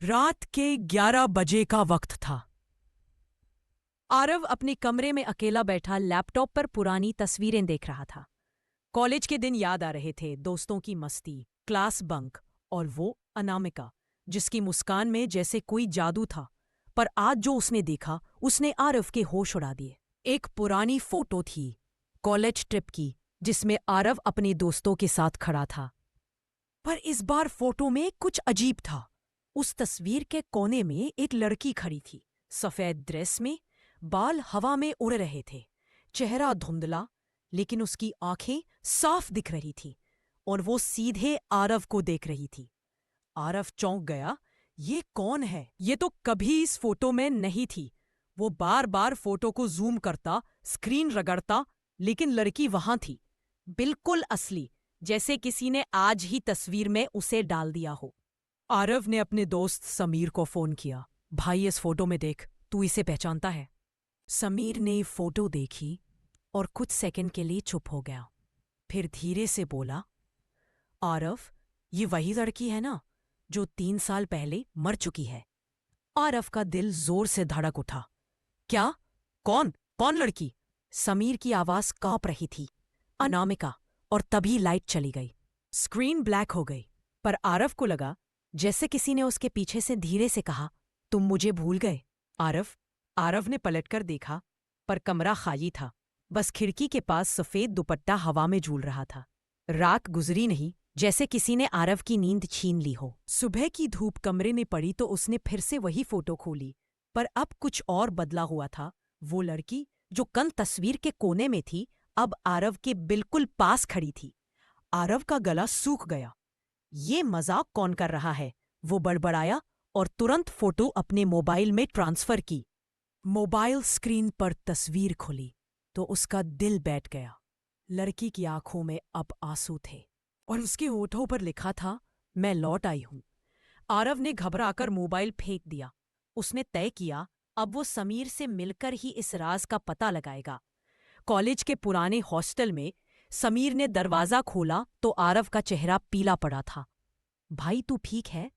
रात के 11 बजे का वक्त था। आरव अपने कमरे में अकेला बैठा लैपटॉप पर पुरानी तस्वीरें देख रहा था। कॉलेज के दिन याद आ रहे थे, दोस्तों की मस्ती, क्लास बंक और वो अनामिका जिसकी मुस्कान में जैसे कोई जादू था। पर आज जो उसने देखा उसने आरव के होश उड़ा दिए। एक पुरानी फोटो थी, कॉलेज ट्रिप की, जिसमें आरव अपने दोस्तों के साथ खड़ा था। पर इस बार फोटो में कुछ अजीब था। उस तस्वीर के कोने में एक लड़की खड़ी थी, सफेद ड्रेस में, बाल हवा में उड़ रहे थे, चेहरा धुंधला, लेकिन उसकी आंखें साफ दिख रही थी और वो सीधे आरव को देख रही थी। आरव चौंक गया। ये कौन है? ये तो कभी इस फोटो में नहीं थी। वो बार बार फोटो को जूम करता, स्क्रीन रगड़ता, लेकिन लड़की वहां थी, बिल्कुल असली, जैसे किसी ने आज ही तस्वीर में उसे डाल दिया हो। आरव ने अपने दोस्त समीर को फोन किया। भाई, इस फोटो में देख, तू इसे पहचानता है? समीर ने फोटो देखी और कुछ सेकंड के लिए चुप हो गया। फिर धीरे से बोला, आरव, ये वही लड़की है ना जो 3 साल पहले मर चुकी है? आरव का दिल जोर से धड़क उठा। क्या? कौन कौन लड़की? समीर की आवाज कांप रही थी। अनामिका। और तभी लाइट चली गई, स्क्रीन ब्लैक हो गई। पर आरव को लगा जैसे किसी ने उसके पीछे से धीरे से कहा, तुम मुझे भूल गए? आरव ने पलटकर देखा, पर कमरा खाली था। बस खिड़की के पास सफेद दुपट्टा हवा में झूल रहा था। रात गुजरी नहीं, जैसे किसी ने आरव की नींद छीन ली हो। सुबह की धूप कमरे में पड़ी तो उसने फिर से वही फोटो खोली, पर अब कुछ और बदला हुआ था। वो लड़की जो कल तस्वीर के कोने में थी, अब आरव के बिल्कुल पास खड़ी थी। आरव का गला सूख गया। ये मजाक कौन कर रहा है? वो बड़बड़ाया और तुरंत फोटो अपने मोबाइल में ट्रांसफर की। मोबाइल स्क्रीन पर तस्वीर खुली तो उसका दिल बैठ गया। लड़की की आंखों में अब आंसू थे और उसके होठों पर लिखा था, मैं लौट आई हूं। आरव ने घबराकर मोबाइल फेंक दिया। उसने तय किया, अब वो समीर से मिलकर ही इस राज का पता लगाएगा। कॉलेज के पुराने हॉस्टल में समीर ने दरवाजा खोला तो आरव का चेहरा पीला पड़ा था। भाई, तू ठीक है?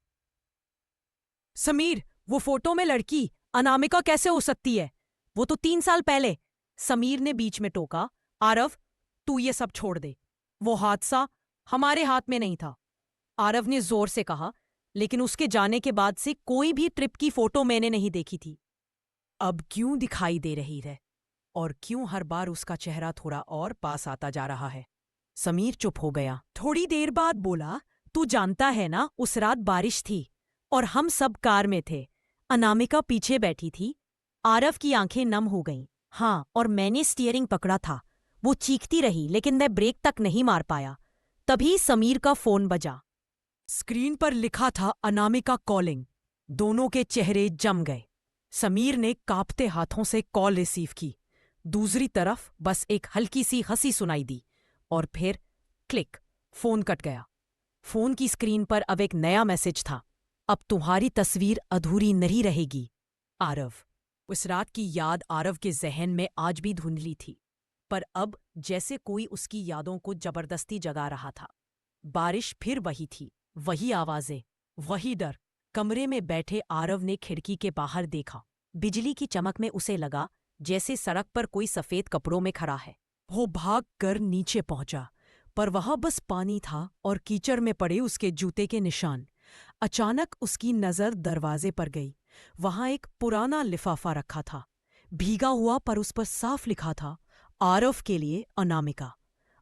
समीर, वो फोटो में लड़की अनामिका कैसे हो सकती है? वो तो 3 साल पहले। समीर ने बीच में टोका। आरव, तू ये सब छोड़ दे। वो हादसा हमारे हाथ में नहीं था, आरव ने जोर से कहा, लेकिन उसके जाने के बाद से कोई भी ट्रिप की फोटो मैंने नहीं देखी थी। अब क्यों दिखाई दे रही है? और क्यों हर बार उसका चेहरा थोड़ा और पास आता जा रहा है? समीर चुप हो गया। थोड़ी देर बाद बोला, तू जानता है ना, उस रात बारिश थी और हम सब कार में थे। अनामिका पीछे बैठी थी। आरव की आंखें नम हो गईं। हाँ, और मैंने स्टीयरिंग पकड़ा था। वो चीखती रही, लेकिन मैं ब्रेक तक नहीं मार पाया। तभी समीर का फोन बजा। स्क्रीन पर लिखा था, अनामिका कॉलिंग। दोनों के चेहरे जम गए। समीर ने कांपते हाथों से कॉल रिसीव की। दूसरी तरफ बस एक हल्की सी हंसी सुनाई दी और फिर क्लिक, फोन कट गया। फोन की स्क्रीन पर अब एक नया मैसेज था, अब तुम्हारी तस्वीर अधूरी नहीं रहेगी, आरव। उस रात की याद आरव के जहन में आज भी धुंधली थी, पर अब जैसे कोई उसकी यादों को जबरदस्ती जगा रहा था। बारिश फिर वही थी, वही आवाजें, वही डर। कमरे में बैठे आरव ने खिड़की के बाहर देखा। बिजली की चमक में उसे लगा जैसे सड़क पर कोई सफेद कपड़ों में खड़ा है। वो भाग कर नीचे पहुंचा, पर वहां बस पानी था और कीचड़ में पड़े उसके जूते के निशान। अचानक उसकी नजर दरवाजे पर गई। वहां एक पुराना लिफाफा रखा था, भीगा हुआ, पर उस पर साफ लिखा था, आरव के लिए, अनामिका।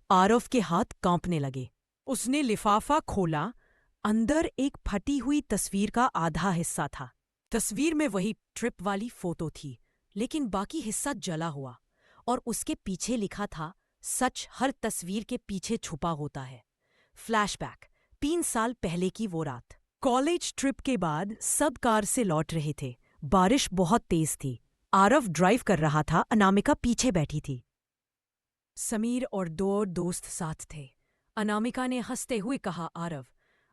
आरव के हाथ कांपने लगे। उसने लिफाफा खोला। अंदर एक फटी हुई तस्वीर का आधा हिस्सा था। तस्वीर में वही ट्रिप वाली फोटो थी, लेकिन बाकी हिस्सा जला हुआ, और उसके पीछे लिखा था, सच हर तस्वीर के पीछे छुपा होता है। फ्लैशबैक, 3 साल पहले की वो रात। कॉलेज ट्रिप के बाद सब कार से लौट रहे थे। बारिश बहुत तेज थी। आरव ड्राइव कर रहा था, अनामिका पीछे बैठी थी। समीर और दो और दोस्त साथ थे। अनामिका ने हंसते हुए कहा, आरव,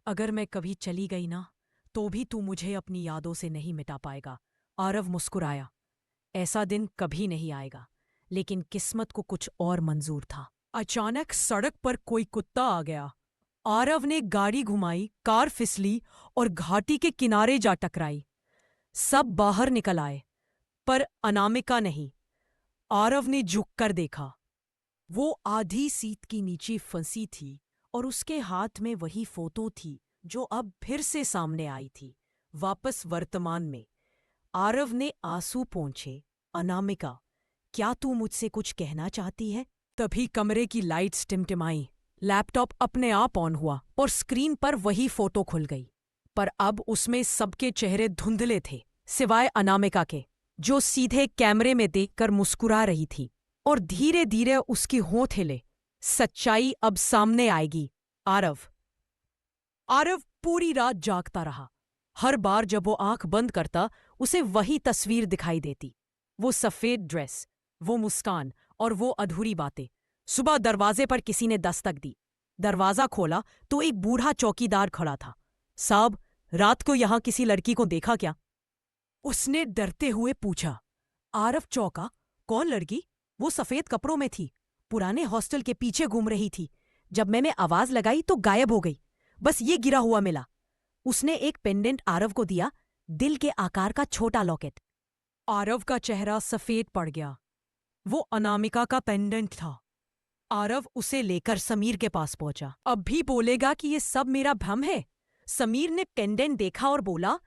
अगर मैं कभी चली गई ना, तो भी तू मुझे अपनी यादों से नहीं मिटा पाएगा। आरव मुस्कुराया। ऐसा दिन कभी नहीं आएगा, लेकिन किस्मत को कुछ और मंजूर था। अचानक सड़क पर कोई कुत्ता आ गया। आरव ने गाड़ी घुमाई, कार फिसली और घाटी के किनारे जा टकराई। सब बाहर निकल आए, पर अनामिका नहीं। आरव ने झुककर देखा। वो आधी सीट की नीचे फंसी थी और उसके हाथ में वही फोटो थी जो अब फिर से सामने आई थी, वापस वर्तमान में। आरव ने आंसू पोंछे। अनामिका, क्या तू मुझसे कुछ कहना चाहती है? तभी कमरे की लाइट्स टिमटिमाई, लैपटॉप अपने आप ऑन हुआ और स्क्रीन पर वही फोटो खुल गई। पर अब उसमें सबके चेहरे धुंधले थे, सिवाय अनामिका के, जो सीधे कैमरे में देखकर मुस्कुरा रही थी। और धीरे धीरे उसकी होंठ हिले। सच्चाई अब सामने आएगी। आरव पूरी रात जागता रहा। हर बार जब वो आंख बंद करता, उसे वही तस्वीर दिखाई देती। वो सफेद ड्रेस, वो मुस्कान और वो अधूरी बातें। सुबह दरवाजे पर किसी ने दस्तक दी। दरवाजा खोला तो एक बूढ़ा चौकीदार खड़ा था। साहब, रात को यहां किसी लड़की को देखा क्या? उसने डरते हुए पूछा। आरव चौंका। कौन लड़की? वो सफेद कपड़ों में थी, पुराने हॉस्टल के पीछे घूम रही थी। जब मैंने आवाज लगाई तो गायब हो गई। बस ये गिरा हुआ मिला। उसने एक पेंडेंट आरव को दिया, दिल के आकार का छोटा लॉकेट। आरव का चेहरा सफेद पड़ गया। वो अनामिका का पेंडेंट था। आरव उसे लेकर समीर के पास पहुंचा। अब भी बोलेगा कि ये सब मेरा भ्रम है? समीर ने पेंडेंट देखा और बोला,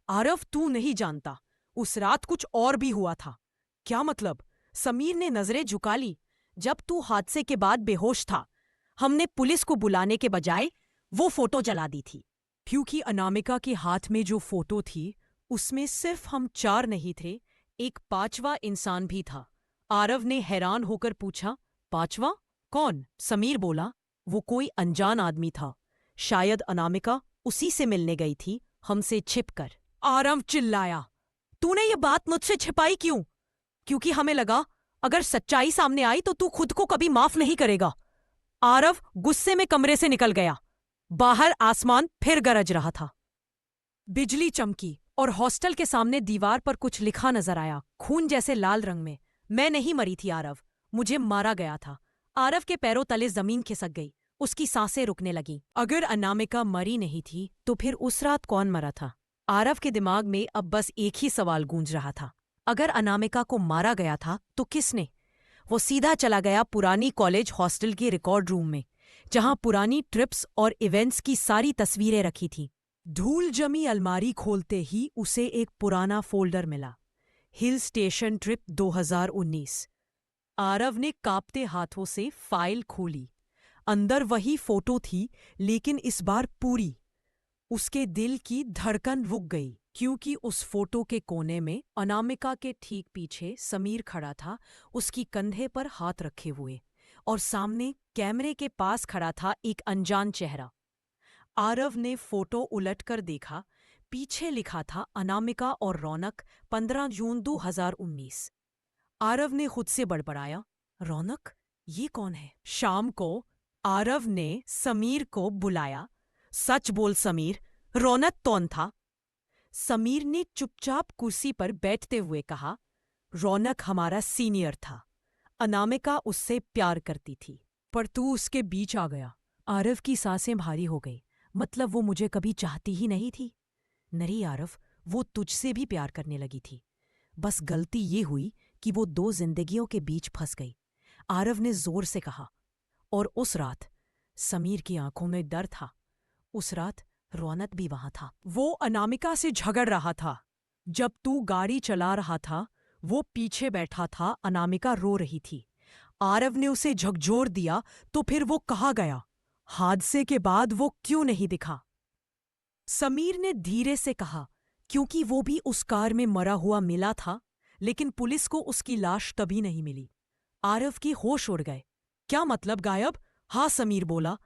आरव, तू नहीं जानता, उस रात कुछ और भी हुआ था। क्या मतलब? समीर ने नजरें झुका ली। जब तू हादसे के बाद बेहोश था, हमने पुलिस को बुलाने के बजाय वो फोटो जला दी थी। क्योंकि अनामिका के हाथ में जो फोटो थी, उसमें सिर्फ हम 4 नहीं थे, एक 5वां इंसान भी था। आरव ने हैरान होकर पूछा, 5वां? कौन? समीर बोला, वो कोई अनजान आदमी था। शायद अनामिका उसी से मिलने गई थी, हमसे छिपकर। आरव चिल्लाया, तूने ये बात मुझसे छिपाई क्यों? क्योंकि हमें लगा अगर सच्चाई सामने आई तो तू खुद को कभी माफ नहीं करेगा। आरव गुस्से में कमरे से निकल गया। बाहर आसमान फिर गरज रहा था। बिजली चमकी और हॉस्टल के सामने दीवार पर कुछ लिखा नजर आया, खून जैसे लाल रंग में। मैं नहीं मरी थी आरव, मुझे मारा गया था। आरव के पैरों तले जमीन खिसक गई। उसकी सांसें रुकने लगीं। अगर अनामिका मरी नहीं थी तो फिर उस रात कौन मरा था? आरव के दिमाग में अब बस एक ही सवाल गूंज रहा था। अगर अनामिका को मारा गया था तो किसने? वो सीधा चला गया पुरानी कॉलेज हॉस्टल के रिकॉर्ड रूम में, जहां पुरानी ट्रिप्स और इवेंट्स की सारी तस्वीरें रखी थीं। धूल जमी अलमारी खोलते ही उसे एक पुराना फोल्डर मिला, हिल स्टेशन ट्रिप 2019। आरव ने कांपते हाथों से फाइल खोली। अंदर वही फोटो थी, लेकिन इस बार पूरी। उसके दिल की धड़कन रुक गई, क्योंकि उस फोटो के कोने में अनामिका के ठीक पीछे समीर खड़ा था, उसकी कंधे पर हाथ रखे हुए, और सामने कैमरे के पास खड़ा था एक अनजान चेहरा। आरव ने फोटो उलटकर देखा। पीछे लिखा था, अनामिका और रौनक, 15 जून 2019। आरव ने खुद से बड़बड़ाया, रौनक? ये कौन है? शाम को आरव ने समीर को बुलाया। सच बोल समीर, रौनक कौन था? समीर ने चुपचाप कुर्सी पर बैठते हुए कहा, रौनक हमारा सीनियर था। अनामिका उससे प्यार करती थी, पर तू उसके बीच आ गया। आरव की सांसें भारी हो गई। मतलब वो मुझे कभी चाहती ही नहीं थी? नहीं आरव, वो तुझसे भी प्यार करने लगी थी। बस गलती ये हुई कि वो 2 जिंदगियों के बीच फंस गई, आरव ने जोर से कहा। और उस रात समीर की आंखों में डर था। उस रात रौनक भी वहां था। वो अनामिका से झगड़ रहा था। जब तू गाड़ी चला रहा था, वो पीछे बैठा था, अनामिका रो रही थी। आरव ने उसे झकझोर दिया, तो फिर वो कहाँ गया? हादसे के बाद वो क्यों नहीं दिखा? समीर ने धीरे से कहा, क्योंकि वो भी उस कार में मरा हुआ मिला था, लेकिन पुलिस को उसकी लाश तभी नहीं मिली। आरव की होश उड़ गए। क्या मतलब गायब? हाँ, समीर बोला,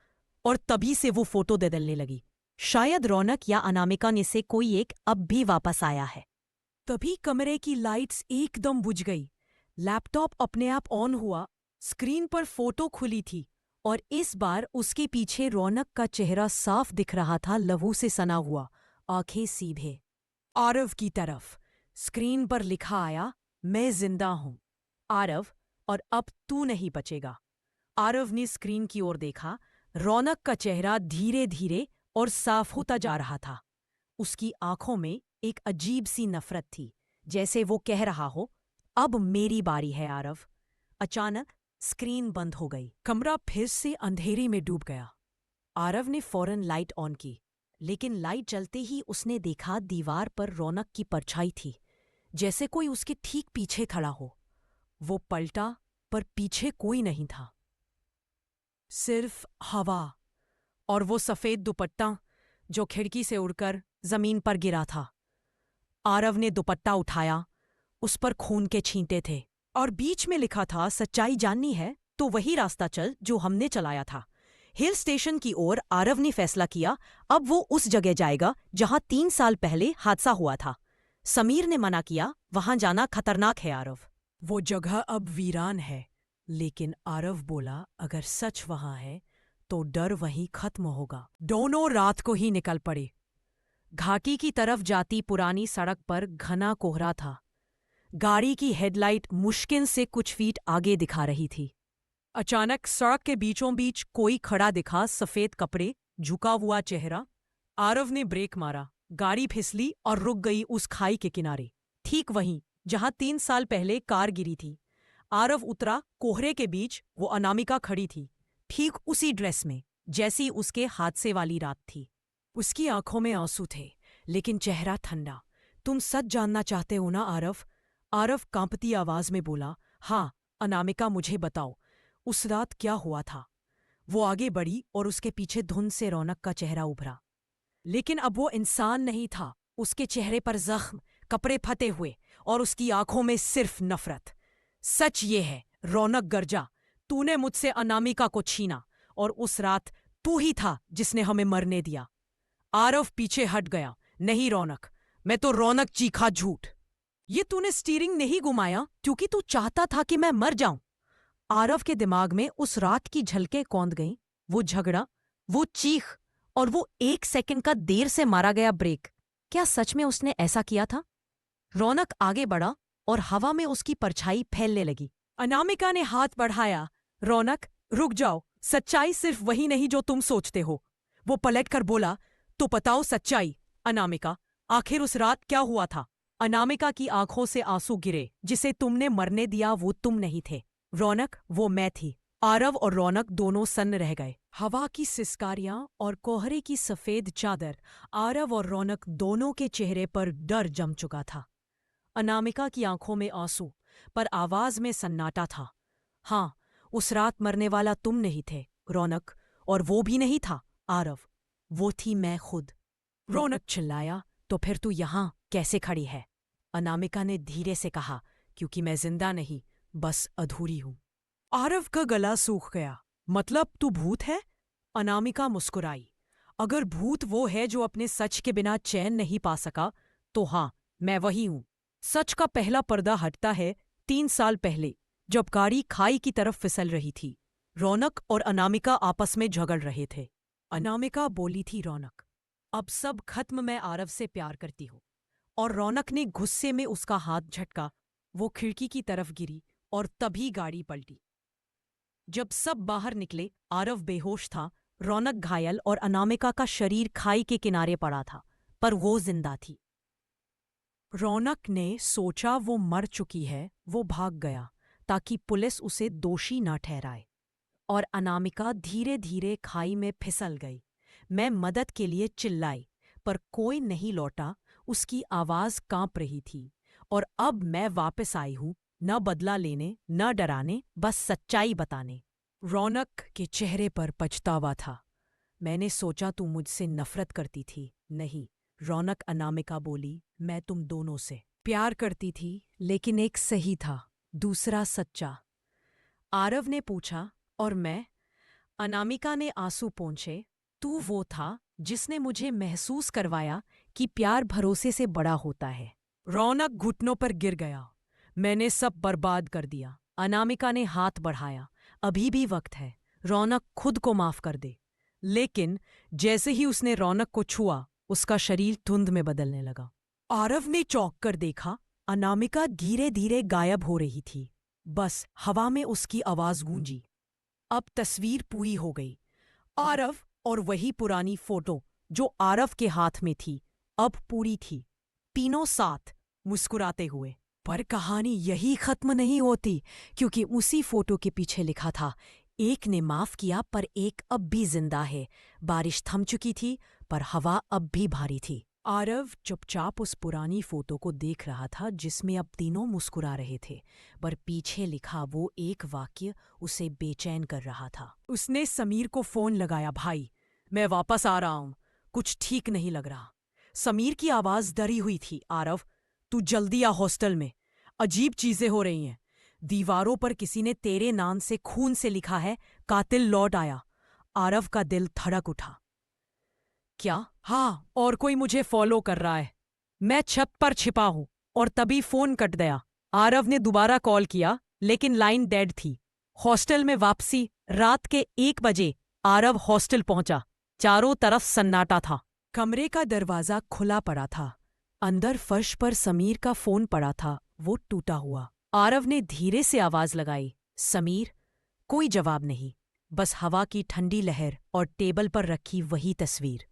और तभी से वो फोटो दे लगी। शायद रौनक या अनामिका में से कोई एक अब भी वापस आया है। तभी कमरे की लाइट्स एकदम बुझ गई। लैपटॉप अपने आप ऑन हुआ। स्क्रीन पर फोटो खुली थी, और इस बार उसके पीछे रौनक का चेहरा साफ दिख रहा था, लहू से सना हुआ, आंखें सीधे आरव की तरफ। स्क्रीन पर लिखा आया, मैं जिंदा हूं आरव, और अब तू नहीं बचेगा। आरव ने स्क्रीन की ओर देखा। रौनक का चेहरा धीरे धीरे और साफ होता जा रहा था। उसकी आंखों में एक अजीब सी नफरत थी, जैसे वो कह रहा हो, अब मेरी बारी है आरव। अचानक स्क्रीन बंद हो गई। कमरा फिर से अंधेरे में डूब गया। आरव ने फौरन लाइट ऑन की, लेकिन लाइट जलते ही उसने देखा दीवार पर रौनक की परछाई थी, जैसे कोई उसके ठीक पीछे खड़ा हो। वो पलटा, पर पीछे कोई नहीं था, सिर्फ हवा और वो सफेद दुपट्टा जो खिड़की से उड़कर जमीन पर गिरा था। आरव ने दुपट्टा उठाया। उस पर खून के छींटे थे और बीच में लिखा था, सच्चाई जाननी है तो वही रास्ता चल जो हमने चलाया था। हिल स्टेशन की ओर आरव ने फैसला किया, अब वो उस जगह जाएगा जहां 3 साल पहले हादसा हुआ था। समीर ने मना किया, वहां जाना खतरनाक है आरव। वो जगह अब वीरान है, लेकिन आरव बोला, अगर सच वहां है तो डर वहीं खत्म होगा। दोनों रात को ही निकल पड़े। घाटी की तरफ जाती पुरानी सड़क पर घना कोहरा था। गाड़ी की हेडलाइट मुश्किल से कुछ फीट आगे दिखा रही थी। अचानक सड़क के बीचों बीच कोई खड़ा दिखा, सफेद कपड़े, झुका हुआ चेहरा। आरव ने ब्रेक मारा, गाड़ी फिसली और रुक गई उस खाई के किनारे, ठीक वहीं जहां 3 साल पहले कार गिरी थी। आरव उतरा। कोहरे के बीच वो अनामिका खड़ी थी, ठीक उसी ड्रेस में जैसी उसके हादसे वाली रात थी। उसकी आंखों में आंसू थे, लेकिन चेहरा ठंडा। तुम सच जानना चाहते हो ना आरव? आरव कांपती आवाज में बोला। हाँ अनामिका, मुझे बताओ, उस रात क्या हुआ था? वो आगे बढ़ी और उसके पीछे धुंध से रौनक का चेहरा उभरा, लेकिन अब वो इंसान नहीं था। उसके चेहरे पर जख्म, कपड़े फटे हुए और उसकी आंखों में सिर्फ नफरत। सच ये है रौनक गर्जा, तूने मुझसे अनामिका को छीना और उस रात तू ही था जिसने हमें मरने दिया। आरव पीछे हट गया। नहीं रौनक, मैं तो रौनक चीखा, झूठ। ये तूने स्टीयरिंग नहीं घुमाया क्योंकि तू चाहता था कि मैं मर जाऊं। आरव के दिमाग में उस रात की झलकें कौंध गईं। वो झगड़ा, वो चीख और वो 1 सेकंड का देर से मारा गया ब्रेक। क्या सच में उसने ऐसा किया था? रौनक आगे बढ़ा और हवा में उसकी परछाई फैलने लगी। अनामिका ने हाथ बढ़ाया। रौनक रुक जाओ, सच्चाई सिर्फ वही नहीं जो तुम सोचते हो। वो पलटकर बोला, तो बताओ सच्चाई अनामिका, आखिर उस रात क्या हुआ था? अनामिका की आंखों से आंसू गिरे। जिसे तुमने मरने दिया वो तुम नहीं थे रौनक, वो मैं थी। आरव और रौनक दोनों सन्न रह गए। हवा की सिसकारियां और कोहरे की सफेद चादर, आरव और रौनक दोनों के चेहरे पर डर जम चुका था। अनामिका की आंखों में आंसू, पर आवाज में सन्नाटा था। हाँ, उस रात मरने वाला तुम नहीं थे रौनक, और वो भी नहीं था आरव, वो थी मैं खुद। रौनक चिल्लाया, तो फिर तू यहां कैसे खड़ी है? अनामिका ने धीरे से कहा, क्योंकि मैं जिंदा नहीं, बस अधूरी हूं। आरव का गला सूख गया। मतलब तू भूत है? अनामिका मुस्कुराई। अगर भूत वो है जो अपने सच के बिना चैन नहीं पा सका, तो हाँ, मैं वही हूं। सच का पहला पर्दा हटता है 3 साल पहले, जब गाड़ी खाई की तरफ फिसल रही थी। रौनक और अनामिका आपस में झगड़ रहे थे। अनामिका बोली थी, रौनक, अब सब खत्म, मैं आरव से प्यार करती हूँ। और रौनक ने गुस्से में उसका हाथ झटका। वो खिड़की की तरफ गिरी और तभी गाड़ी पलटी। जब सब बाहर निकले, आरव बेहोश था, रौनक घायल और अनामिका का शरीर खाई के किनारे पड़ा था, पर वो जिंदा थी। रौनक ने सोचा वो मर चुकी है। वो भाग गया ताकि पुलिस उसे दोषी न ठहराए, और अनामिका धीरे धीरे खाई में फिसल गई। मैं मदद के लिए चिल्लाई, पर कोई नहीं लौटा। उसकी आवाज कांप रही थी। और अब मैं वापस आई हूं, न बदला लेने, न डराने, बस सच्चाई बताने। रौनक के चेहरे पर पछतावा था। मैंने सोचा तू मुझसे नफरत करती थी। नहीं रौनक, अनामिका बोली, मैं तुम दोनों से प्यार करती थी, लेकिन एक सही था, दूसरा सच्चा। आरव ने पूछा, और मैं? अनामिका ने आंसू पोंछे, तू वो था जिसने मुझे महसूस करवाया कि प्यार भरोसे से बड़ा होता है। रौनक घुटनों पर गिर गया। मैंने सब बर्बाद कर दिया। अनामिका ने हाथ बढ़ाया। अभी भी वक्त है, रौनक खुद को माफ कर दे। लेकिन जैसे ही उसने रौनक को छुआ, उसका शरीर धुंध में बदलने लगा। आरव ने चौंक कर देखा, अनामिका धीरे धीरे गायब हो रही थी। बस हवा में उसकी आवाज गूंजी। अब तस्वीर पूरी हो गई। आरव और वही पुरानी फोटो जो आरव के हाथ में थी अब पूरी थी, तीनों साथ मुस्कुराते हुए। पर कहानी यही खत्म नहीं होती, क्योंकि उसी फोटो के पीछे लिखा था, एक ने माफ किया पर एक अब भी जिंदा है। बारिश थम चुकी थी पर हवा अब भी भारी थी। आरव चुपचाप उस पुरानी फोटो को देख रहा था जिसमें अब तीनों मुस्कुरा रहे थे, पर पीछे लिखा वो एक वाक्य उसे बेचैन कर रहा था। उसने समीर को फोन लगाया, भाई मैं वापस आ रहा हूं, कुछ ठीक नहीं लग रहा। समीर की आवाज डरी हुई थी, आरव तू जल्दी आ, हॉस्टल में अजीब चीजें हो रही हैं। दीवारों पर किसी ने तेरे नाम से खून से लिखा है, कातिल लौट आया। आरव का दिल धड़क उठा। क्या? हाँ, और कोई मुझे फॉलो कर रहा है। मैं छत पर छिपा हूं और तभी फोन कट गया। आरव ने दोबारा कॉल किया लेकिन लाइन डेड थी। हॉस्टल में वापसी रात के 1 बजे आरव हॉस्टल पहुंचा। चारों तरफ सन्नाटा था। कमरे का दरवाजा खुला पड़ा था। अंदर फर्श पर समीर का फोन पड़ा था, वो टूटा हुआ। आरव ने धीरे से आवाज लगाई, समीर। कोई जवाब नहीं, बस हवा की ठंडी लहर और टेबल पर रखी वही तस्वीर।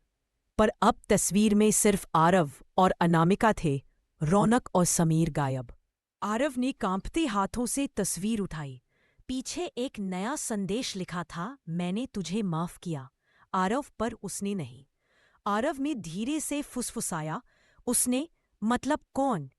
पर अब तस्वीर में सिर्फ आरव और अनामिका थे, रौनक और समीर गायब। आरव ने कांपते हाथों से तस्वीर उठाई। पीछे एक नया संदेश लिखा था, मैंने तुझे माफ किया। आरव पर उसने नहीं। आरव ने धीरे से फुसफुसाया, उसने मतलब कौन?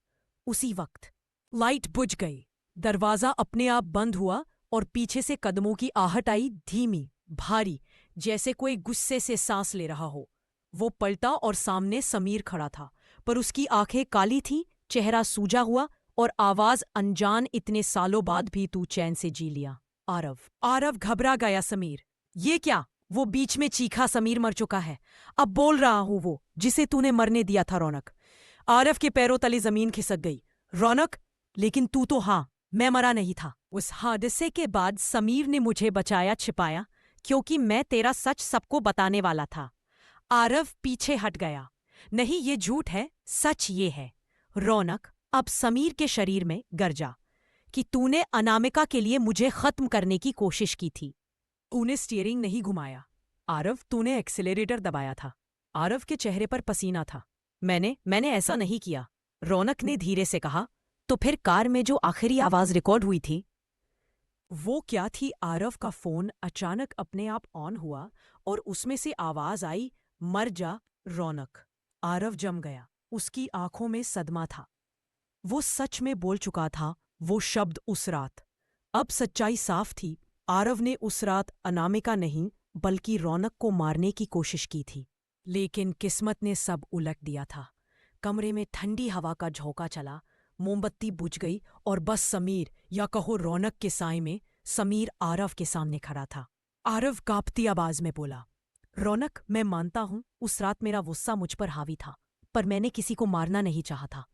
उसी वक्त लाइट बुझ गई, दरवाजा अपने आप बंद हुआ और पीछे से कदमों की आहट आई, धीमी, भारी, जैसे कोई गुस्से से सांस ले रहा हो। वो पलटा और सामने समीर खड़ा था, पर उसकी आंखें काली थी, चेहरा सूजा हुआ और आवाज अनजान, इतने सालों बाद भी तू चैन से जी लिया। आरव। आरव घबरा गया। समीर, ये क्या? वो बीच में चीखा, समीर मर चुका है। अब बोल रहा हूं वो जिसे तूने मरने दिया था। रौनक। आरव के पैरों तले जमीन खिसक गई। रौनक, लेकिन तू तो हाँ, मैं मरा नहीं था। उस हादसे के बाद समीर ने मुझे बचाया छिपाया, क्योंकि मैं तेरा सच सबको बताने वाला था। आरव पीछे हट गया। नहीं, ये झूठ है, सच ये है। रौनक अब समीर के शरीर में गरजा कि तूने अनामिका के लिए मुझे खत्म करने की कोशिश की थी। तूने स्टीयरिंग नहीं घुमाया आरव, तूने एक्सीलरेटर दबाया था। आरव के चेहरे पर पसीना था। मैंने ऐसा नहीं किया, रौनक ने धीरे से कहा। तो फिर कार में जो आखिरी आवाज रिकॉर्ड हुई थी, वो क्या थी? आरव का फोन अचानक अपने आप ऑन हुआ और उसमें से आवाज आई, मर जा रौनक। आरव जम गया। उसकी आंखों में सदमा था। वो सच में बोल चुका था वो शब्द उस रात। अब सच्चाई साफ थी। आरव ने उस रात अनामिका नहीं बल्कि रौनक को मारने की कोशिश की थी। लेकिन किस्मत ने सब उलट दिया था। कमरे में ठंडी हवा का झोंका चला, मोमबत्ती बुझ गई और बस समीर, या कहो रौनक के साए में समीर आरव के सामने खड़ा था। आरव कांपती आवाज में बोला, रौनक, मैं मानता हूं उस रात मेरा गुस्सा मुझ पर हावी था, पर मैंने किसी को मारना नहीं चाहा था।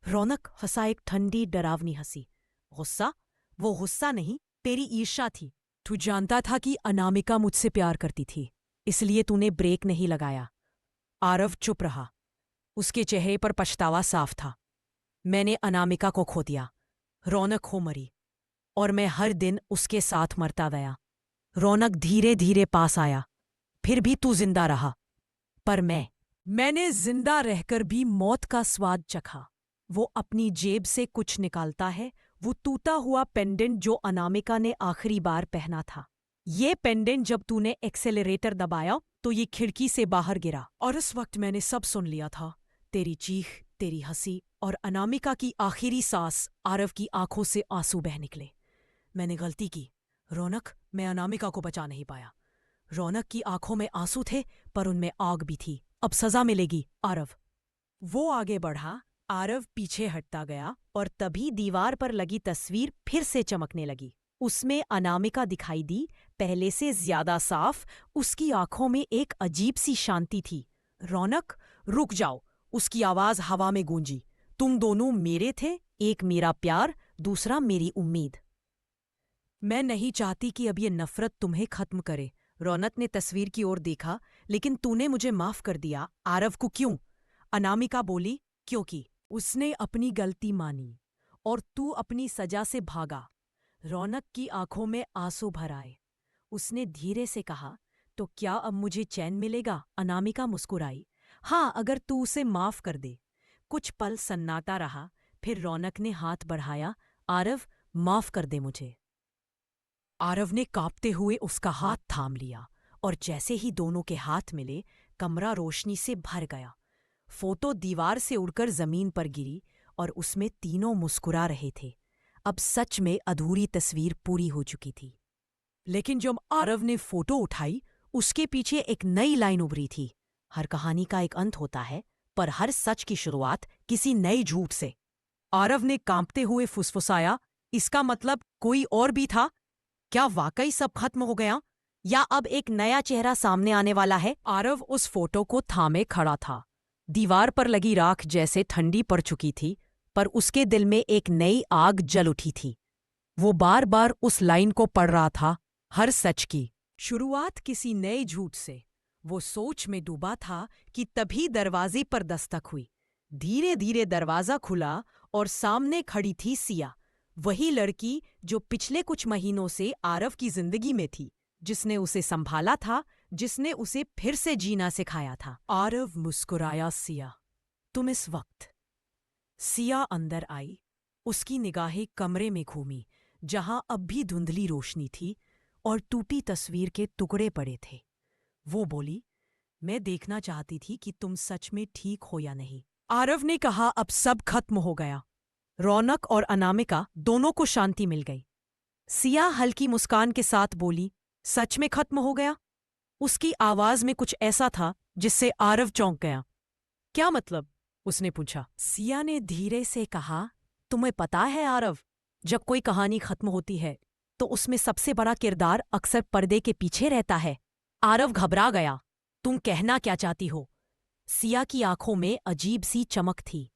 रौनक हंसा, एक ठंडी डरावनी हंसी। गुस्सा? वो गुस्सा नहीं, तेरी ईर्ष्या थी। तू जानता था कि अनामिका मुझसे प्यार करती थी, इसलिए तूने ब्रेक नहीं लगाया। आरव चुप रहा। उसके चेहरे पर पछतावा साफ था। मैंने अनामिका को खो दिया, रौनक हो मरी, और मैं हर दिन उसके साथ मरता गया। रौनक धीरे धीरे पास आया। फिर भी तू जिंदा रहा, पर मैंने जिंदा रहकर भी मौत का स्वाद चखा। वो अपनी जेब से कुछ निकालता है, वो टूटा हुआ पेंडेंट जो अनामिका ने आखिरी बार पहना था। ये पेंडेंट जब तूने एक्सेलरेटर दबाया तो ये खिड़की से बाहर गिरा, और उस वक्त मैंने सब सुन लिया था। तेरी चीख, तेरी हंसी और अनामिका की आखिरी सांस। आरव की आंखों से आंसू बह निकले। मैंने गलती की रौनक, मैं अनामिका को बचा नहीं पाया। रौनक की आंखों में आंसू थे, पर उनमें आग भी थी। अब सजा मिलेगी आरव। वो आगे बढ़ा, आरव पीछे हटता गया, और तभी दीवार पर लगी तस्वीर फिर से चमकने लगी। उसमें अनामिका दिखाई दी, पहले से ज्यादा साफ। उसकी आंखों में एक अजीब सी शांति थी। रौनक, रुक जाओ, उसकी आवाज हवा में गूंजी। तुम दोनों मेरे थे, एक मेरा प्यार, दूसरा मेरी उम्मीद। मैं नहीं चाहती कि अब ये नफरत तुम्हें खत्म करे। रौनक ने तस्वीर की ओर देखा। लेकिन तूने मुझे माफ कर दिया। आरव को क्यों? अनामिका बोली, क्योंकि उसने अपनी गलती मानी और तू अपनी सजा से भागा। रौनक की आंखों में आंसू भर आए। उसने धीरे से कहा, तो क्या अब मुझे चैन मिलेगा? अनामिका मुस्कुराई। हाँ, अगर तू उसे माफ कर दे। कुछ पल सन्नाटा रहा, फिर रौनक ने हाथ बढ़ाया। आरव, माफ कर दे मुझे। आरव ने कांपते हुए उसका हाथ थाम लिया और जैसे ही दोनों के हाथ मिले, कमरा रोशनी से भर गया। फोटो दीवार से उड़कर जमीन पर गिरी और उसमें तीनों मुस्कुरा रहे थे। अब सच में अधूरी तस्वीर पूरी हो चुकी थी। लेकिन जब आरव ने फोटो उठाई, उसके पीछे एक नई लाइन उभरी थी। हर कहानी का एक अंत होता है, पर हर सच की शुरुआत किसी नए झूठ से। आरव ने कांपते हुए फुसफुसाया, इसका मतलब कोई और भी था? क्या वाकई सब खत्म हो गया, या अब एक नया चेहरा सामने आने वाला है? आरव उस फोटो को थामे खड़ा था। दीवार पर लगी राख जैसे ठंडी पड़ चुकी थी, पर उसके दिल में एक नई आग जल उठी थी। वो बार बार उस लाइन को पढ़ रहा था, हर सच की शुरुआत किसी नए झूठ से। वो सोच में डूबा था कि तभी दरवाजे पर दस्तक हुई। धीरे धीरे दरवाजा खुला और सामने खड़ी थी सिया, वही लड़की जो पिछले कुछ महीनों से आरव की जिंदगी में थी, जिसने उसे संभाला था, जिसने उसे फिर से जीना सिखाया था। आरव मुस्कुराया। सिया, तुम इस वक्त। सिया अंदर आई। उसकी निगाहें कमरे में घूमी, जहां अब भी धुंधली रोशनी थी और टूटी तस्वीर के टुकड़े पड़े थे। वो बोली, मैं देखना चाहती थी कि तुम सच में ठीक हो या नहीं। आरव ने कहा, अब सब खत्म हो गया। रौनक और अनामिका दोनों को शांति मिल गई। सिया हल्की मुस्कान के साथ बोली, सच में खत्म हो गया? उसकी आवाज में कुछ ऐसा था जिससे आरव चौंक गया। क्या मतलब? उसने पूछा। सिया ने धीरे से कहा, तुम्हें पता है आरव, जब कोई कहानी खत्म होती है तो उसमें सबसे बड़ा किरदार अक्सर पर्दे के पीछे रहता है। आरव घबरा गया। तुम कहना क्या चाहती हो? सिया की आंखों में अजीब सी चमक थी।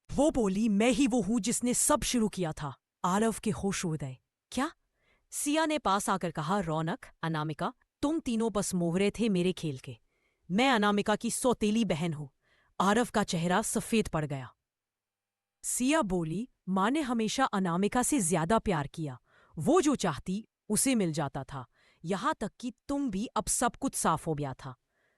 वो बोली, मैं ही वो हूं जिसने सब शुरू किया था। आरव के होश उड़ गए। क्या? सिया ने पास आकर कहा, रौनक, अनामिका, तुम तीनों बस मोहरे थे मेरे खेल के। मैं अनामिका की सौतेली बहन हूं। आरव का चेहरा सफेद पड़ गया। सिया बोली, माँ ने हमेशा अनामिका से ज्यादा प्यार किया। वो जो चाहती उसे मिल जाता था, यहां तक कि तुम भी। अब सब कुछ साफ हो गया था।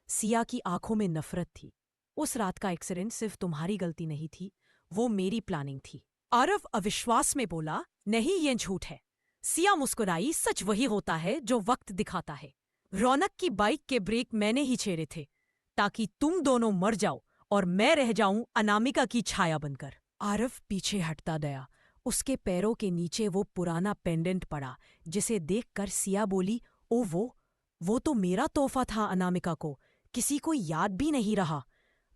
सिया की आंखों में नफरत थी। उस रात का एक्सीडेंट सिर्फ तुम्हारी गलती नहीं थी, वो मेरी प्लानिंग थी। आरव अविश्वास में बोला, नहीं, ये झूठ है। सिया मुस्कुराई, सच वही होता है जो वक्त दिखाता है। रौनक की बाइक के ब्रेक मैंने ही छेड़े थे, ताकि तुम दोनों मर जाओ और मैं रह जाऊं अनामिका की छाया बनकर। आरव पीछे हटता गया। उसके पैरों के नीचे वो पुराना पेंडेंट पड़ा, जिसे देखकर सिया बोली, ओ वो तो मेरा तोहफा था अनामिका को। किसी को याद भी नहीं रहा।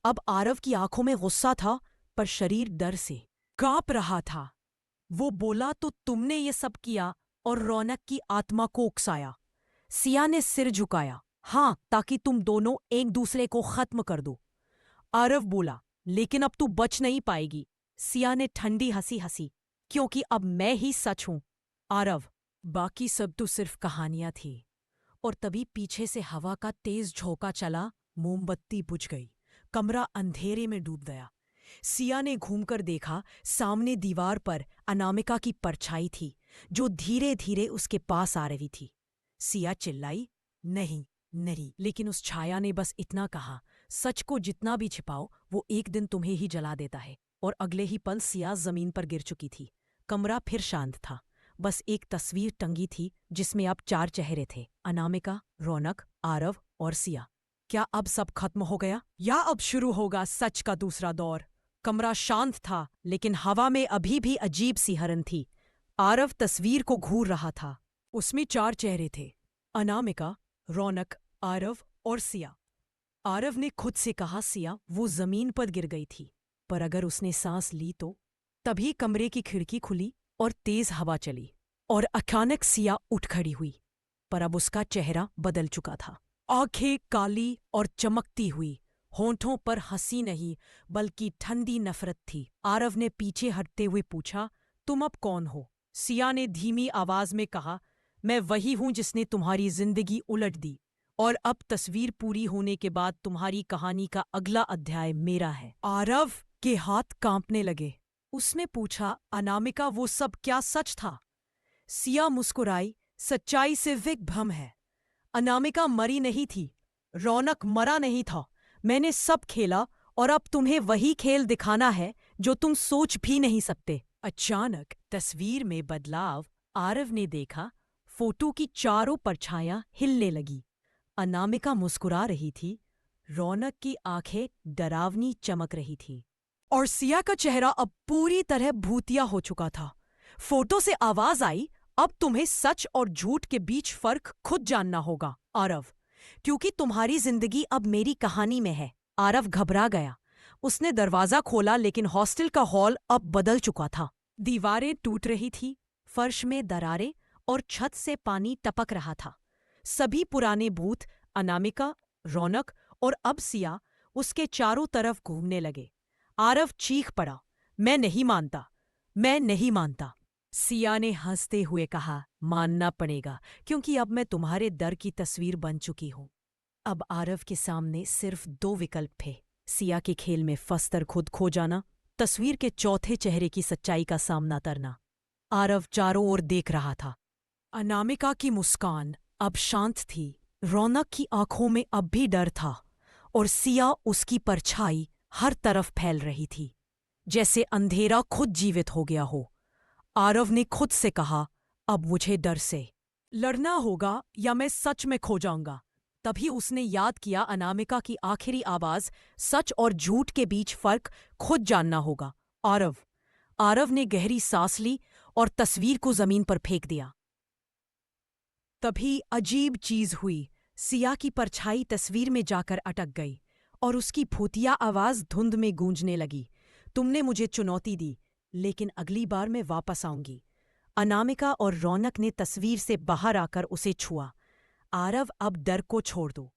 अब आरव की आंखों में गुस्सा था, पर शरीर डर से कांप रहा था। वो बोला, तो तुमने ये सब किया और रौनक की आत्मा को उकसाया। सिया ने सिर झुकाया, हाँ, ताकि तुम दोनों एक दूसरे को खत्म कर दो। आरव बोला, लेकिन अब तू बच नहीं पाएगी। सिया ने ठंडी हंसी हंसी, क्योंकि अब मैं ही सच हूं। आरव, बाकी सब तो सिर्फ कहानियां थी। और तभी पीछे से हवा का तेज झोंका चला। मोमबत्ती बुझ गई। कमरा अंधेरे में डूब गया। सिया ने घूमकर देखा, सामने दीवार पर अनामिका की परछाई थी, जो धीरे धीरे उसके पास आ रही थी। सिया चिल्लाई, नहीं नहीं, लेकिन उस छाया ने बस इतना कहा, सच को जितना भी छिपाओ, वो एक दिन तुम्हें ही जला देता है। और अगले ही पल सिया जमीन पर गिर चुकी थी। कमरा फिर शांत था। बस एक तस्वीर टंगी थी, जिसमें अब 4 चेहरे थे, अनामिका, रौनक, आरव और सिया। क्या अब सब खत्म हो गया, या अब शुरू होगा सच का दूसरा दौर? कमरा शांत था, लेकिन हवा में अभी भी अजीब सी हरन थी। आरव तस्वीर को घूर रहा था। उसमें 4 चेहरे थे, अनामिका, रौनक, आरव और सिया। आरव ने खुद से कहा, सिया वो जमीन पर गिर गई थी, पर अगर उसने सांस ली तो। तभी कमरे की खिड़की खुली और तेज हवा चली, और अचानक सिया उठ खड़ी हुई। पर अब उसका चेहरा बदल चुका था। आंखें काली और चमकती हुई, होंठों पर हंसी नहीं बल्कि ठंडी नफरत थी। आरव ने पीछे हटते हुए पूछा, तुम अब कौन हो? सिया ने धीमी आवाज में कहा, मैं वही हूं जिसने तुम्हारी जिंदगी उलट दी, और अब तस्वीर पूरी होने के बाद तुम्हारी कहानी का अगला अध्याय मेरा है। आरव के हाथ कांपने लगे। उसने पूछा, अनामिका, वो सब क्या सच था? सिया मुस्कुराई, सच्चाई से विक भ्रम है। अनामिका मरी नहीं थी, रौनक मरा नहीं था। मैंने सब खेला और अब तुम्हें वही खेल दिखाना है जो तुम सोच भी नहीं सकते। अचानक तस्वीर में बदलाव आरव ने देखा। फोटो की चारों परछायां हिलने लगी। अनामिका मुस्कुरा रही थी, रौनक की आंखें डरावनी चमक रही थी और सिया का चेहरा अब पूरी तरह भूतिया हो चुका था। फोटो से आवाज आई, अब तुम्हें सच और झूठ के बीच फर्क खुद जानना होगा आरव, क्योंकि तुम्हारी जिंदगी अब मेरी कहानी में है। आरव घबरा गया। उसने दरवाजा खोला लेकिन हॉस्टल का हॉल अब बदल चुका था। दीवारें टूट रही थी, फर्श में दरारें और छत से पानी टपक रहा था। सभी पुराने भूत अनामिका, रौनक और अब सिया उसके चारों तरफ घूमने लगे। आरव चीख पड़ा, मैं नहीं मानता, मैं नहीं मानता। सिया ने हंसते हुए कहा, मानना पड़ेगा क्योंकि अब मैं तुम्हारे डर की तस्वीर बन चुकी हूं। अब आरव के सामने सिर्फ दो विकल्प थे, सिया के खेल में फंसकर खुद खो जाना, तस्वीर के चौथे चेहरे की सच्चाई का सामना करना। आरव चारों ओर देख रहा था। अनामिका की मुस्कान अब शांत थी, रौनक की आंखों में अब भी डर था और सिया उसकी परछाई हर तरफ फैल रही थी, जैसे अंधेरा खुद जीवित हो गया हो। आरव ने खुद से कहा, अब मुझे डर से लड़ना होगा या मैं सच में खो जाऊंगा। तभी उसने याद किया अनामिका की आखिरी आवाज, सच और झूठ के बीच फर्क खुद जानना होगा। आरव आरव ने गहरी सांस ली और तस्वीर को जमीन पर फेंक दिया। तभी अजीब चीज हुई, सिया की परछाई तस्वीर में जाकर अटक गई और उसकी भूतिया आवाज धुंध में गूंजने लगी, तुमने मुझे चुनौती दी, लेकिन अगली बार मैं वापस आऊंगी। अनामिका और रौनक ने तस्वीर से बाहर आकर उसे छुआ। आरव, अब डर को छोड़ दो,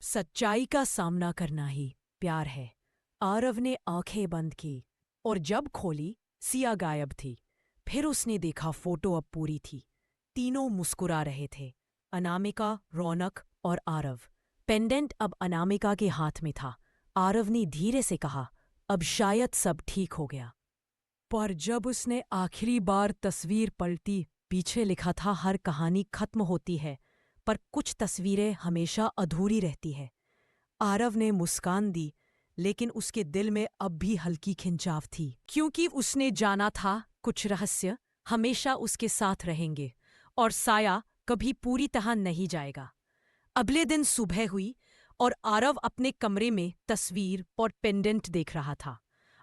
सच्चाई का सामना करना ही प्यार है। आरव ने आंखें बंद की और जब खोली, सिया गायब थी। फिर उसने देखा फोटो अब पूरी थी। तीनों मुस्कुरा रहे थे, अनामिका, रौनक और आरव। पेंडेंट अब अनामिका के हाथ में था। आरव ने धीरे से कहा, अब शायद सब ठीक हो गया। पर जब उसने आखिरी बार तस्वीर पलटी, पीछे लिखा था, हर कहानी खत्म होती है पर कुछ तस्वीरें हमेशा अधूरी रहती है। आरव ने मुस्कान दी, लेकिन उसके दिल में अब भी हल्की खिंचाव थी, क्योंकि उसने जाना था कुछ रहस्य हमेशा उसके साथ रहेंगे और साया कभी पूरी तरह नहीं जाएगा। अगले दिन सुबह हुई और आरव अपने कमरे में तस्वीर और पेंडेंट देख रहा था।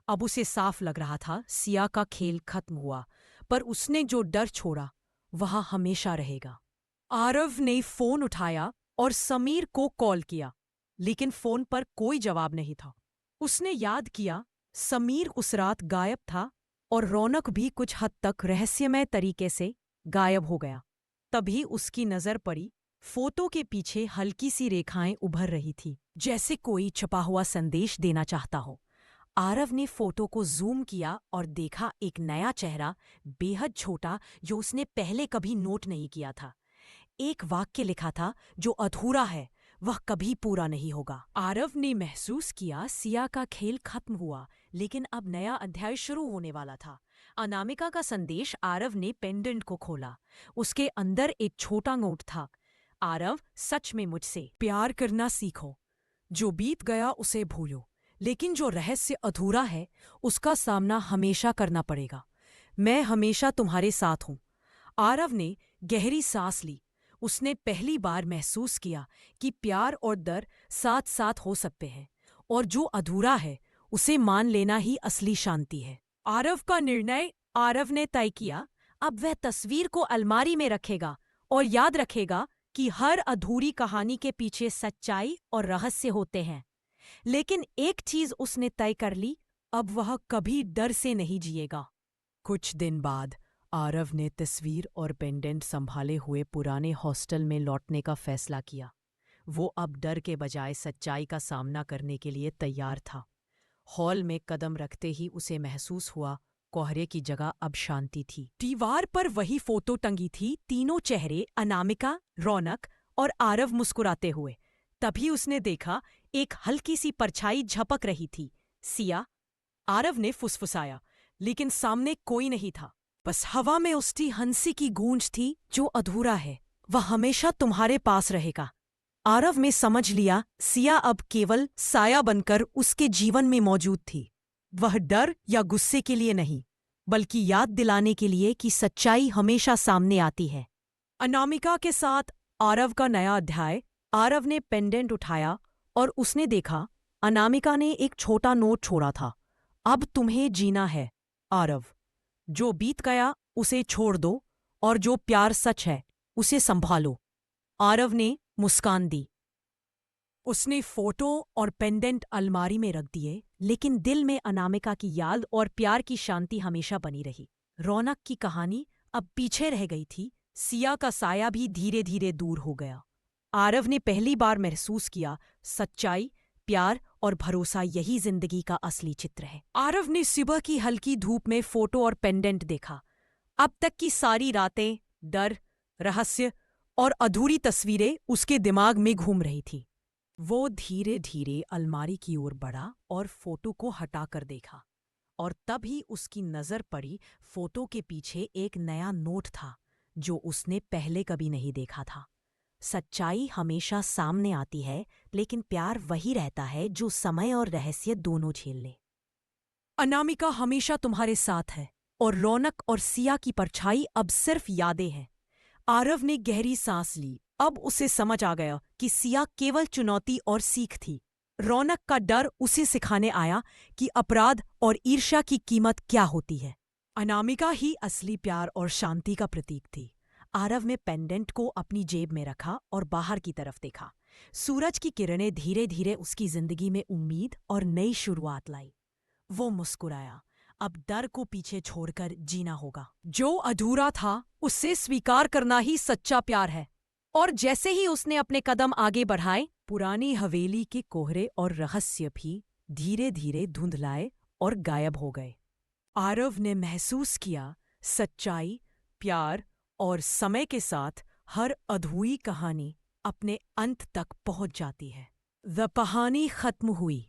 अब उसे साफ लग रहा था सिया का खेल खत्म हुआ, पर उसने जो डर छोड़ा वह हमेशा रहेगा। आरव ने फोन उठाया और समीर को कॉल किया, लेकिन फोन पर कोई जवाब नहीं था। उसने याद किया समीर उस रात गायब था और रौनक भी कुछ हद तक रहस्यमय तरीके से गायब हो गया। तभी उसकी नजर पड़ी, फोटो के पीछे हल्की सी रेखाएं उभर रही थी, जैसे कोई छुपा हुआ संदेश देना चाहता हो। आरव ने फोटो को जूम किया और देखा एक नया चेहरा, बेहद छोटा, जो उसने पहले कभी नोट नहीं किया था। एक वाक्य लिखा था, जो अधूरा है वह कभी पूरा नहीं होगा। आरव ने महसूस किया सिया का खेल खत्म हुआ, लेकिन अब नया अध्याय शुरू होने वाला था। अनामिका का संदेश। आरव ने पेंडेंट को खोला। उसके अंदर एक छोटा नोट था, आरव, सच में मुझसे प्यार करना सीखो। जो बीत गया उसे भूलो, लेकिन जो रहस्य अधूरा है उसका सामना हमेशा करना पड़ेगा। मैं हमेशा तुम्हारे साथ हूं। आरव ने गहरी सांस ली। उसने पहली बार महसूस किया कि प्यार और डर साथ साथ हो सकते हैं, और जो अधूरा है उसे मान लेना ही असली शांति है। आरव का निर्णय। आरव ने तय किया, अब वह तस्वीर को अलमारी में रखेगा और याद रखेगा कि हर अधूरी कहानी के पीछे सच्चाई और रहस्य होते हैं। लेकिन एक चीज उसने तय कर ली, अब वह कभी डर से नहीं जिएगा। कुछ दिन बाद आरव ने तस्वीर और पेंडेंट संभाले हुए पुराने हॉस्टल में लौटने का फैसला किया। वो अब डर के बजाय सच्चाई का सामना करने के लिए तैयार था। हॉल में कदम रखते ही उसे महसूस हुआ कोहरे की जगह अब शांति थी। दीवार पर वही फोटो टंगी थी, तीनों चेहरे, अनामिका, रौनक और आरव मुस्कुराते हुए। तभी उसने देखा एक हल्की सी परछाई झपक रही थी, सिया। आरव ने फुसफुसाया, लेकिन सामने कोई नहीं था। बस हवा में उसकी हंसी की गूंज थी, जो अधूरा है वह हमेशा तुम्हारे पास रहेगा। आरव ने समझ लिया सिया अब केवल साया बनकर उसके जीवन में मौजूद थी। वह डर या गुस्से के लिए नहीं, बल्कि याद दिलाने के लिए कि सच्चाई हमेशा सामने आती है। अनामिका के साथ आरव का नया अध्याय। आरव ने पेंडेंट उठाया और उसने देखा अनामिका ने एक छोटा नोट छोड़ा था। अब तुम्हें जीना है आरव। जो बीत गया उसे छोड़ दो और जो प्यार सच है उसे संभालो। आरव ने मुस्कान दी। उसने फोटो और पेंडेंट अलमारी में रख दिए, लेकिन दिल में अनामिका की याद और प्यार की शांति हमेशा बनी रही। रौनक की कहानी अब पीछे रह गई थी। सिया का साया भी धीरे धीरे दूर हो गया। आरव ने पहली बार महसूस किया सच्चाई, प्यार और भरोसा यही जिंदगी का असली चित्र है। आरव ने सुबह की हल्की धूप में फोटो और पेंडेंट देखा। अब तक की सारी रातें, डर, रहस्य और अधूरी तस्वीरें उसके दिमाग में घूम रही थी। वो धीरे धीरे अलमारी की ओर बढ़ा और फोटो को हटाकर देखा, और तभी उसकी नजर पड़ी फोटो के पीछे एक नया नोट था जो उसने पहले कभी नहीं देखा था। सच्चाई हमेशा सामने आती है, लेकिन प्यार वही रहता है जो समय और रहस्य दोनों झेल ले। अनामिका हमेशा तुम्हारे साथ है और रौनक और सिया की परछाई अब सिर्फ यादें हैं। आरव ने गहरी सांस ली। अब उसे समझ आ गया कि सिया केवल चुनौती और सीख थी। रौनक का डर उसे सिखाने आया कि अपराध और ईर्ष्या की कीमत क्या होती है। अनामिका ही असली प्यार और शांति का प्रतीक थी। आरव ने पेंडेंट को अपनी जेब में रखा और बाहर की तरफ देखा। सूरज की किरणें धीरे धीरे उसकी जिंदगी में उम्मीद और नई शुरुआत लाई। वो मुस्कुराया। अब डर को पीछे छोड़कर जीना होगा। जो अधूरा था उसे स्वीकार करना ही सच्चा प्यार है। और जैसे ही उसने अपने कदम आगे बढ़ाए, पुरानी हवेली के कोहरे और रहस्य भी धीरे धीरे धुंधलाए और गायब हो गए। आरव ने महसूस किया सच्चाई, प्यार और समय के साथ हर अधूरी कहानी अपने अंत तक पहुंच जाती है। द कहानी खत्म हुई,